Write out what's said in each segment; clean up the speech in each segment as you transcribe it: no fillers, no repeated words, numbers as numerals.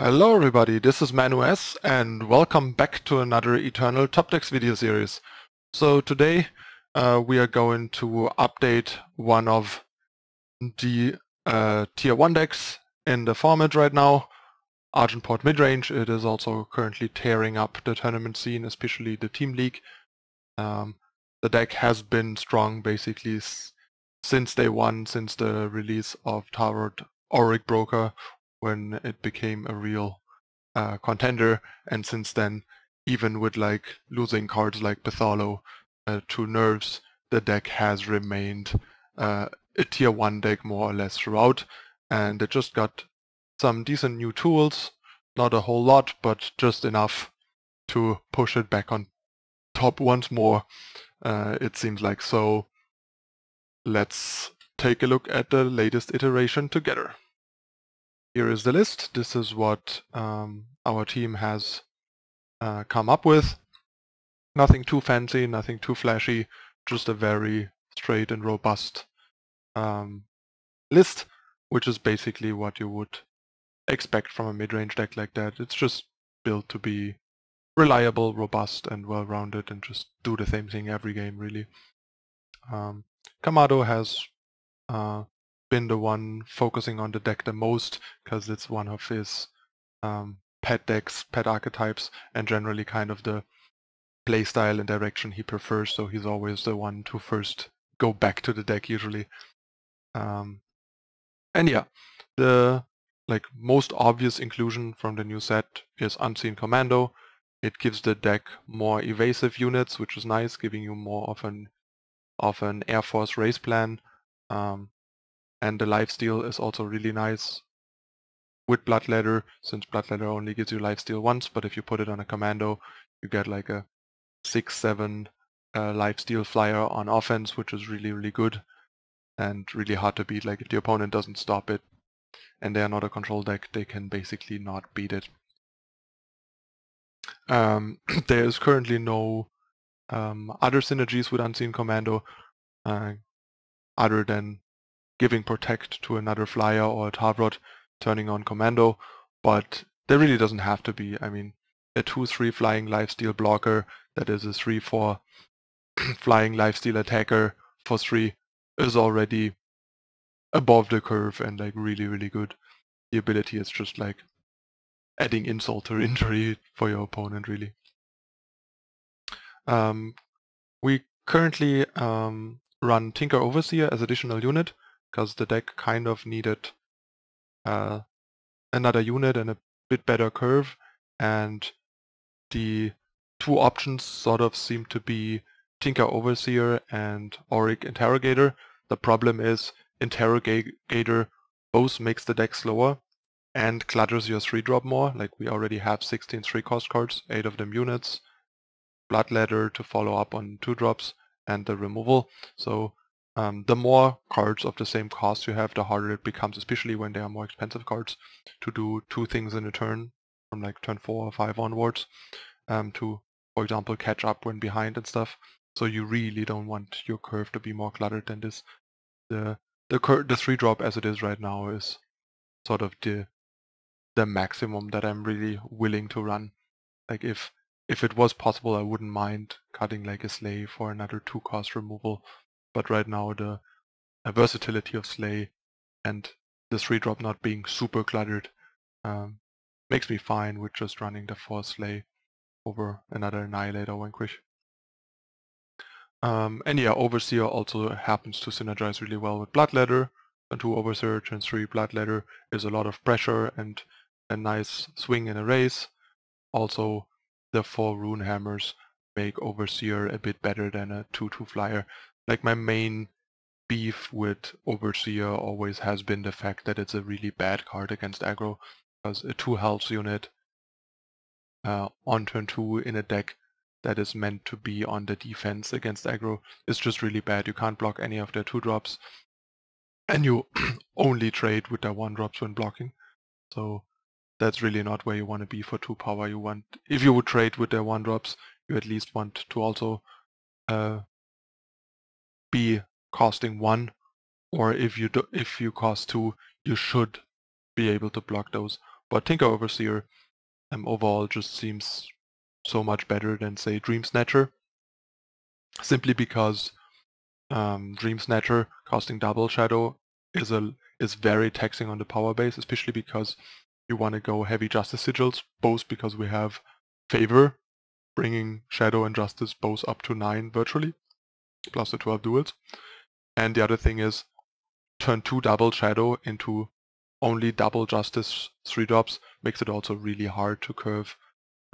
Hello everybody, this is Manu S and welcome back to another Eternal Top Decks video series. So today we are going to update one of the tier 1 decks in the format right now, Argenport Midrange. It is also currently tearing up the tournament scene, especially the Team League. The deck has been strong basically since day one, since the release of Tavrod Auric Broker, when it became a real contender, and since then, even with like losing cards like Patholo to nerfs, the deck has remained a tier 1 deck more or less throughout, and it just got some decent new tools, not a whole lot, but just enough to push it back on top once more, it seems like. So let's take a look at the latest iteration together. Here is the list. This is what our team has come up with. Nothing too fancy, nothing too flashy, just a very straight and robust list, which is basically what you would expect from a mid-range deck like that. It's just built to be reliable, robust, and well-rounded, and just do the same thing every game, really. Commando has been the one focusing on the deck the most, because it's one of his pet decks, pet archetypes, and generally kind of the playstyle and direction he prefers, so he's always the one to first go back to the deck usually. And yeah, the most obvious inclusion from the new set is Unseen Commando. It gives the deck more evasive units, which is nice, giving you more of an Air Force race plan. And the lifesteal is also really nice with Bloodletter, since Bloodletter only gives you lifesteal once, but if you put it on a Commando, you get like a 6-7 lifesteal flyer on offense, which is really, really good and really hard to beat. Like if the opponent doesn't stop it and they are not a control deck, they can basically not beat it. There is currently no other synergies with Unseen Commando other than giving Protect to another flyer or a Tavrod turning on Commando, but there really doesn't have to be. I mean, a 2-3 flying lifesteal blocker that is a 3-4 flying lifesteal attacker for 3 is already above the curve and like really, really good. The ability is just like adding insult to injury for your opponent, really. We currently run Tinker Overseer as additional unit, because the deck kind of needed another unit and a bit better curve, and the two options sort of seem to be Tinker Overseer and Auric Interrogator. The problem is Interrogator both makes the deck slower and clutters your 3-drop more. Like we already have 16 3-cost cards, 8 of them units, Bloodletter to follow up on 2-drops, and the removal. So the more cards of the same cost you have, the harder it becomes, especially when they are more expensive cards, to do 2 things in a turn, from like turn 4 or 5 onwards, to, for example, catch up when behind and stuff. So you really don't want your curve to be more cluttered than this. The 3-drop as it is right now is sort of the maximum that I'm really willing to run. Like if it was possible, I wouldn't mind cutting like a Slay for another 2-cost removal, but right now the versatility of Slay and the 3-drop not being super cluttered makes me fine with just running the 4 Slay over another Annihilate or Vanquish. And yeah, Overseer also happens to synergize really well with Bloodletter. And 2 Overseer and 3 Bloodletter is a lot of pressure and a nice swing in a race. Also, the 4 Runehammers make Overseer a bit better than a 2-2 flyer. Like my main beef with Overseer always has been the fact that it's a really bad card against aggro, because a 2 health unit on turn 2 in a deck that is meant to be on the defense against aggro is just really bad. You can't block any of their 2-drops, and you only trade with their 1-drops when blocking. So that's really not where you want to be for 2 power. You want, if you would trade with their 1-drops, you at least want to also be costing 1, or if you cost 2, you should be able to block those. But Tinker Overseer overall just seems so much better than, say, Dream Snatcher, simply because Dream Snatcher casting double shadow is very taxing on the power base, especially because you want to go heavy Justice Sigils, both because we have Favor, bringing Shadow and Justice both up to 9 virtually, plus the 12 duels. And the other thing is, turn 2 double Shadow into only double Justice 3-drops makes it also really hard to curve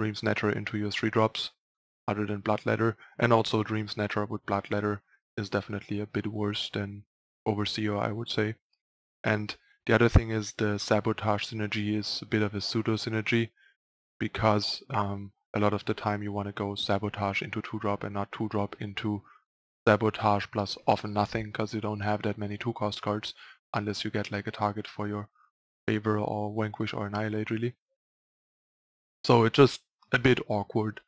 Dream Snatcher into your 3-drops, other than Bloodletter, and also Dream Snatcher with Bloodletter is definitely a bit worse than Overseer, I would say. And the other thing is the Sabotage synergy is a bit of a pseudo synergy, because a lot of the time you want to go Sabotage into 2-drop and not 2-drop into Sabotage plus often nothing, because you don't have that many 2-cost cards unless you get like a target for your Favor or Vanquish or Annihilate, really. So it's just a bit awkward,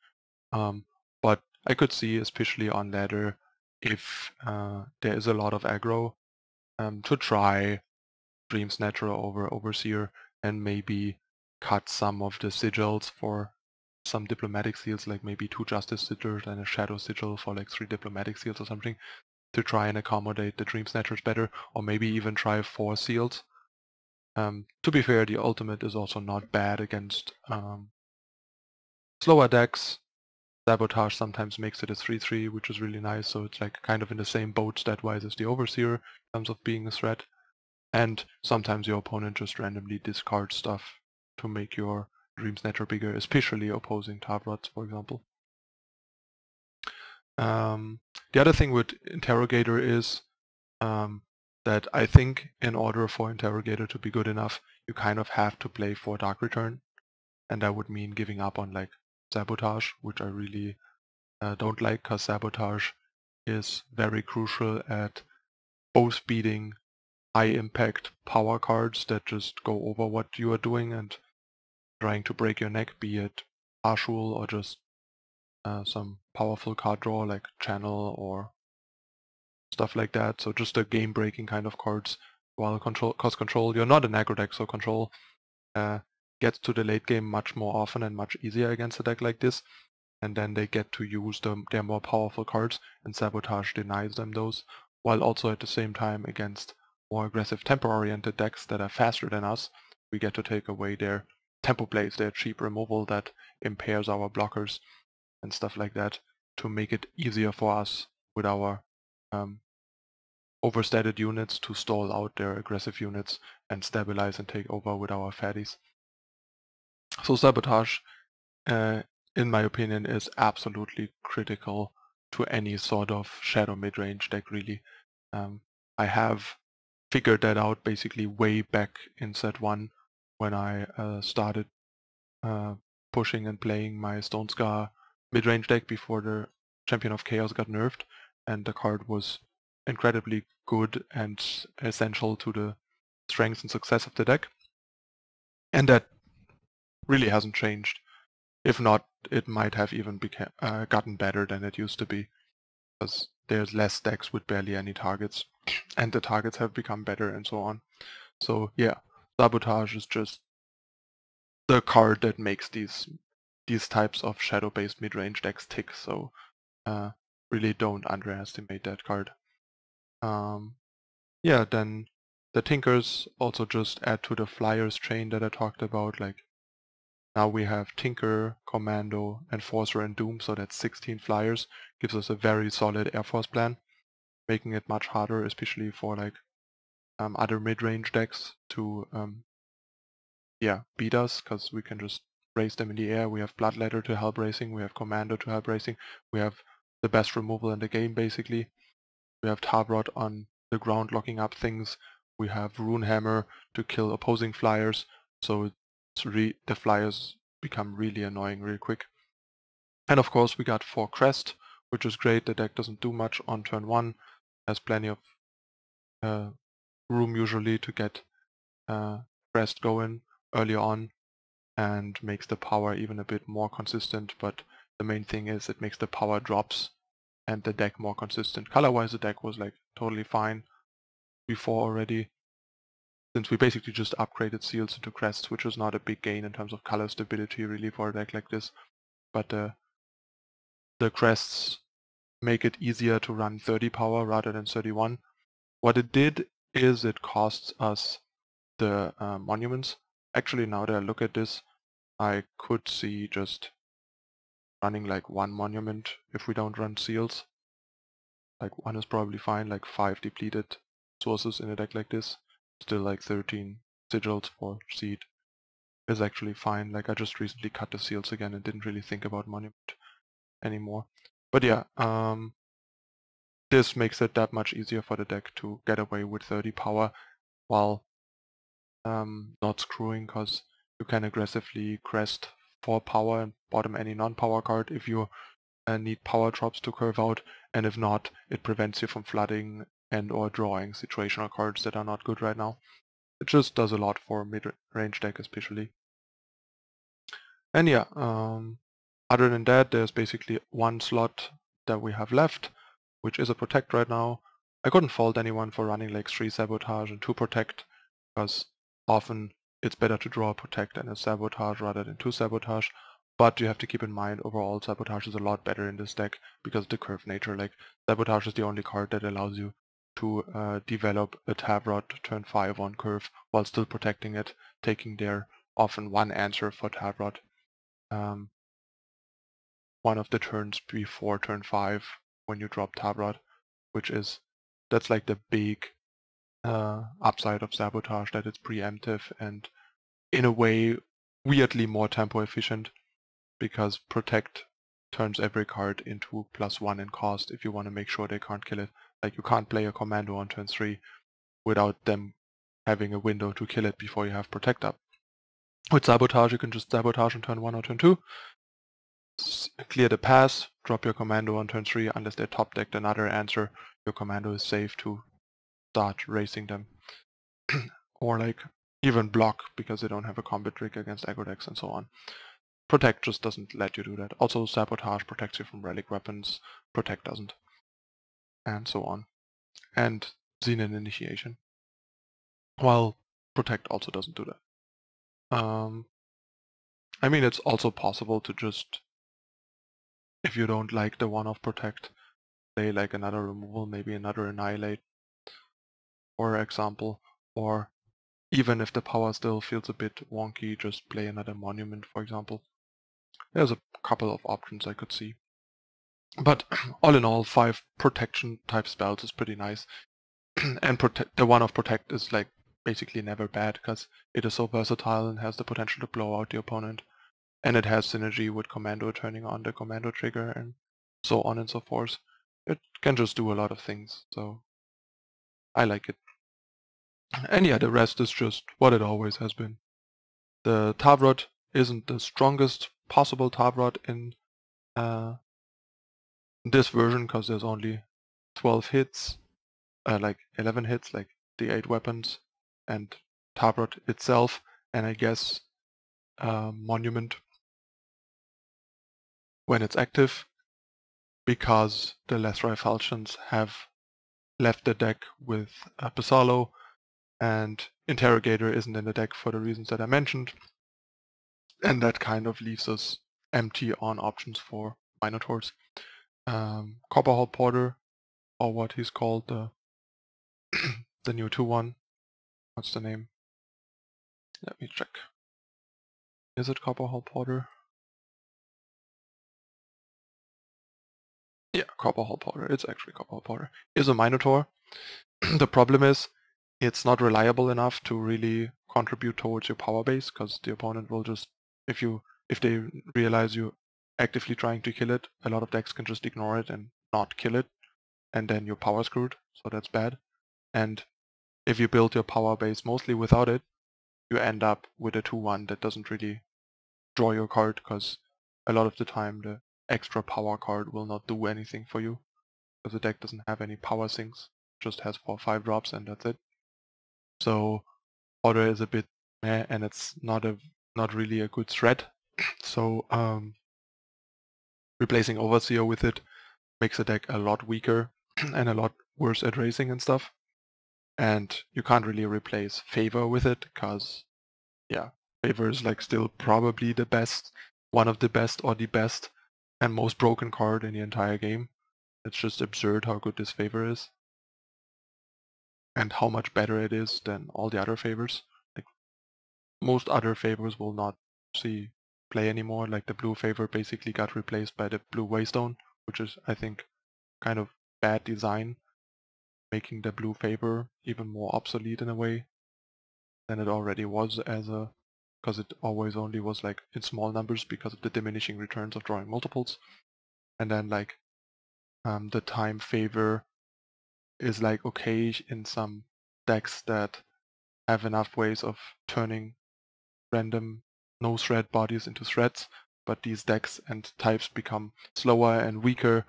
but I could see, especially on ladder, if there is a lot of aggro, to try Dream Snatcher over Overseer and maybe cut some of the sigils for some diplomatic seals, like maybe 2 Justice Sigils and a Shadow Sigil for like 3 diplomatic seals or something, to try and accommodate the Dream Snatchers better, or maybe even try 4 seals. To be fair, the ultimate is also not bad against slower decks. Sabotage sometimes makes it a 3-3, which is really nice, so it's like kind of in the same boat stat-wise as the Overseer in terms of being a threat. And sometimes your opponent just randomly discards stuff to make your Dream Snatcher bigger, especially opposing Tavrods, for example. The other thing with Interrogator is that I think in order for Interrogator to be good enough, you kind of have to play for Dark Return, and that would mean giving up on like Sabotage, which I really don't like, because Sabotage is very crucial at both beating high impact power cards that just go over what you are doing and trying to break your neck, be it Partial or just some powerful card draw like Channel or stuff like that. So just a game breaking kind of cards, while control, you're not an aggro deck, so control gets to the late game much more often and much easier against a deck like this, and then they get to use their more powerful cards, and Sabotage denies them those, while also at the same time against more aggressive tempo-oriented decks that are faster than us, we get to take away their tempo plays, their cheap removal that impairs our blockers and stuff like that, to make it easier for us with our overstated units to stall out their aggressive units and stabilize and take over with our fatties. So Sabotage, in my opinion, is absolutely critical to any sort of shadow mid-range deck, really. I have figured that out basically way back in set 1 when I started pushing and playing my Stone Scar mid-range deck before the Champion of Chaos got nerfed, and the card was incredibly good and essential to the strength and success of the deck. And that really hasn't changed. If not, it might have even gotten better than it used to be, because there's less decks with barely any targets, and the targets have become better and so on. So yeah, Sabotage is just the card that makes these types of shadow-based mid-range decks tick, so really don't underestimate that card. Yeah, then the Tinkers also just add to the Flyers chain that I talked about. Like, now we have Tinker, Commando, Enforcer, and Doom, so that's 16 Flyers. Gives us a very solid Air Force plan, making it much harder, especially for like other mid-range decks to beat us, because we can just raise them in the air. We have Bloodletter to help racing, we have Commando to help racing, we have the best removal in the game basically. We have Tavrod on the ground locking up things, we have Runehammer to kill opposing Flyers, so the Flyers become really annoying real quick. And of course we got 4 Crest, which is great. The deck doesn't do much on turn 1, has plenty of room usually to get Crest going early on, and makes the power even a bit more consistent, but the main thing is it makes the power drops and the deck more consistent. Color-wise the deck was like totally fine before already, since we basically just upgraded seals into crests, which was not a big gain in terms of color stability really for a deck like this. But the crests make it easier to run 30 power rather than 31. What it did is it costs us the monuments. Actually, now that I look at this, I could see just running like 1 monument if we don't run seals. Like 1 is probably fine, like 5 depleted sources in a deck like this. Still like 13 sigils for seed is actually fine. Like I just recently cut the seals again and didn't really think about monument anymore. But yeah, this makes it that much easier for the deck to get away with 30 power while not screwing, because you can aggressively crest for power and bottom any non-power card if you need power drops to curve out, and if not, it prevents you from flooding and or drawing situational cards that are not good right now. It just does a lot for mid-range deck especially. And yeah, other than that, there's basically 1 slot that we have left, which is a protect right now. I couldn't fault anyone for running like 3 sabotage and 2 protect, because often it's better to draw a protect and a sabotage rather than 2 sabotage. But you have to keep in mind, overall sabotage is a lot better in this deck because of the curve nature. Like sabotage is the only card that allows you to develop a Tavrod turn 5 on curve while still protecting it, taking their often 1 answer for Tavrod. One of the turns before turn 5 when you drop Tavrod, that's like the big upside of sabotage, that it's preemptive and in a way weirdly more tempo efficient, because protect turns every card into +1 in cost if you want to make sure they can't kill it. Like you can't play a Commando on turn 3 without them having a window to kill it before you have protect up. With sabotage you can just sabotage on turn 1 or turn 2, clear the pass, drop your Commando on turn 3 unless they top decked another answer. Your Commando is safe to start racing them. Or like even block because they don't have a combat trick against aggro decks and so on. Protect just doesn't let you do that. Also sabotage protects you from relic weapons, protect doesn't. And so on. And Xenon initiation. While protect also doesn't do that. I mean, it's also possible to just, if you don't like the one-off protect, play like another removal, maybe another Annihilate, for example, or even if the power still feels a bit wonky, just play another monument, for example. There's a couple of options I could see. But all in all, 5 protection type spells is pretty nice. And the one of protect is like basically never bad, because it is so versatile and has the potential to blow out the opponent. And it has synergy with Commando turning on the Commando trigger and so on and so forth. It can just do a lot of things, so I like it. And yeah, the rest is just what it always has been. The Tavrod isn't the strongest possible Tavrod in this version, because there's only 12 hits, like 11 hits, like the 8 weapons, and Tavrod itself, and I guess Monument when it's active, because the Lesrai Falchions have left the deck with Basalo, and Interrogator isn't in the deck for the reasons that I mentioned, and that kind of leaves us empty on options for Minotaurs. Copperhole Porter, or what he's called, the the new 2-1. What's the name? Let me check. Is it Copperhole Porter? Yeah, Copperhole Porter. It's actually Copperhole Porter. Is a Minotaur. The problem is it's not reliable enough to really contribute towards your power base, because the opponent will just, if they realize you actively trying to kill it, a lot of decks can just ignore it and not kill it, and then you're power screwed, so that's bad. And if you build your power base mostly without it, you end up with a 2-1 that doesn't really draw your card, because a lot of the time the extra power card will not do anything for you, because the deck doesn't have any power sinks, just has 4 or 5 drops and that's it. So Order is a bit meh, and it's not really a good threat. So replacing Overseer with it makes the deck a lot weaker and a lot worse at racing and stuff. and you can't really replace Favor with it, because yeah, Favor is like still probably the best, one of the best or the best and most broken card in the entire game. It's just absurd how good this Favor is and how much better it is than all the other Favors. Like, most other Favors will not see play anymore. Like the blue Favor basically got replaced by the blue Waystone, which is, I think, kind of bad design, making the blue Favor even more obsolete in a way than it already was, as a, because it always only was like in small numbers because of the diminishing returns of drawing multiples. And then like the time Favor is like okay in some decks that have enough ways of turning random no threat bodies into threats, but these decks and types become slower and weaker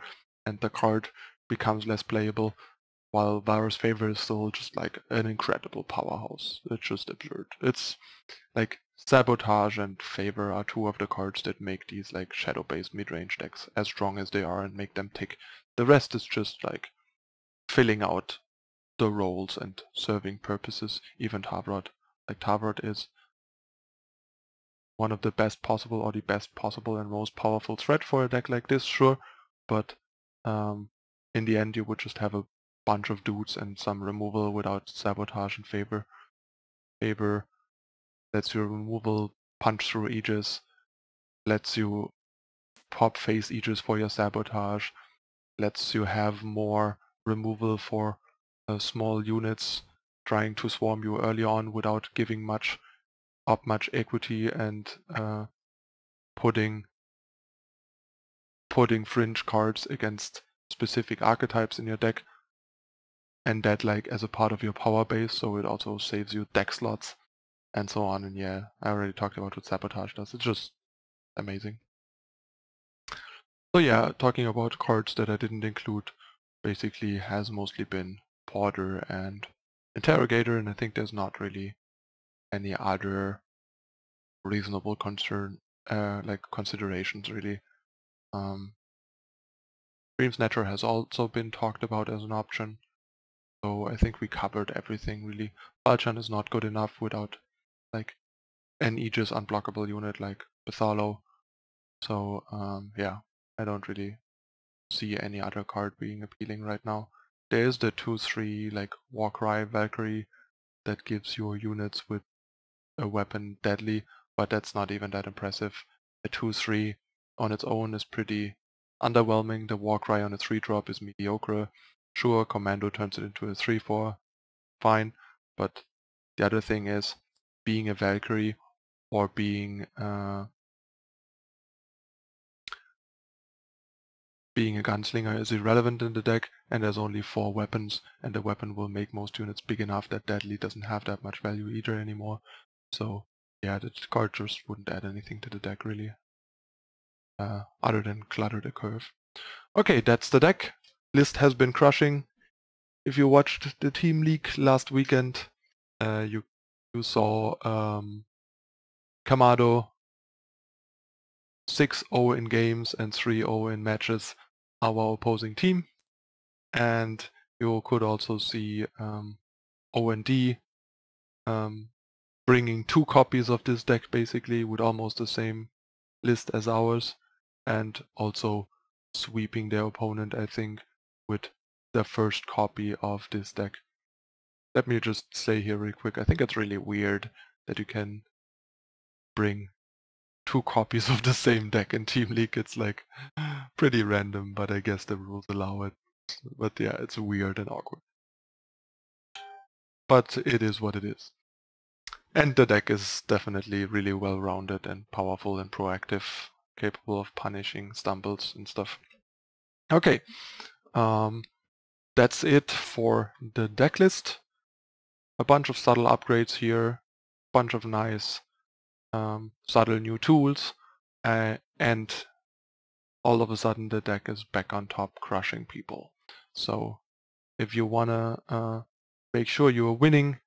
and the card becomes less playable, while Vara's Favor is still just like an incredible powerhouse. It's just absurd. It's like Sabotage and Favor are two of the cards that make these like shadow-based mid-range decks as strong as they are and make them tick. The rest is just like filling out the roles and serving purposes. Even Tavrod. Like Tavrod is one of the best possible or the best possible and most powerful threat for a deck like this, sure, but in the end you would just have a bunch of dudes and some removal without Sabotage and Favor. Favor lets your removal punch through Aegis, lets you pop face Aegis for your Sabotage, lets you have more removal for small units trying to swarm you early on without giving much equity and putting fringe cards against specific archetypes in your deck, and that like as a part of your power base, so it also saves you deck slots and so on. And yeah, I already talked about what Sabotage does. It's just amazing. So yeah, talking about cards that I didn't include basically has mostly been Porter and Interrogator, and I think there's not really any other reasonable considerations really. Dream Snatcher has also been talked about as an option, so I think we covered everything really. Balchan is not good enough without like an Aegis unblockable unit like Bethalo, so yeah, I don't really see any other card being appealing right now. There is the 2/3 like Warcry Valkyrie that gives your units with a weapon deadly, but that's not even that impressive. A 2/3 on its own is pretty underwhelming. The Warcry on a 3-drop is mediocre. Sure, Commando turns it into a 3/4, fine, but the other thing is, being a Valkyrie or being a gunslinger is irrelevant in the deck, and there's only 4 weapons, and the weapon will make most units big enough that deadly doesn't have that much value either anymore. So yeah, the card just wouldn't add anything to the deck really, other than clutter the curve. Okay, that's the deck. List has been crushing. If you watched the Team League last weekend, you saw Commando 6-0 in games and 3-0 in matches our opposing team, and you could also see O&D bringing 2 copies of this deck basically with almost the same list as ours, and also sweeping their opponent, I think, with the first copy of this deck. Let me just say here real quick, I think it's really weird that you can bring 2 copies of the same deck in Team League. It's like pretty random, but I guess the rules allow it. But yeah, it's weird and awkward. But it is what it is. And the deck is definitely really well-rounded and powerful and proactive, capable of punishing stumbles and stuff. Okay, that's it for the deck list. A bunch of subtle upgrades here, bunch of nice subtle new tools, and all of a sudden the deck is back on top, crushing people. So if you wanna make sure you're winning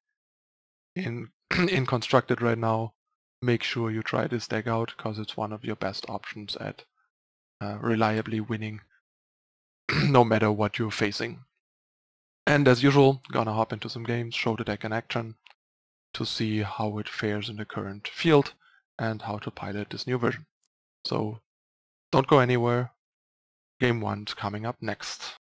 in in Constructed right now, make sure you try this deck out, because it's one of your best options at reliably winning no matter what you're facing. And as usual, gonna hop into some games, show the deck in action to see how it fares in the current field and how to pilot this new version. So don't go anywhere. Game 1's coming up next.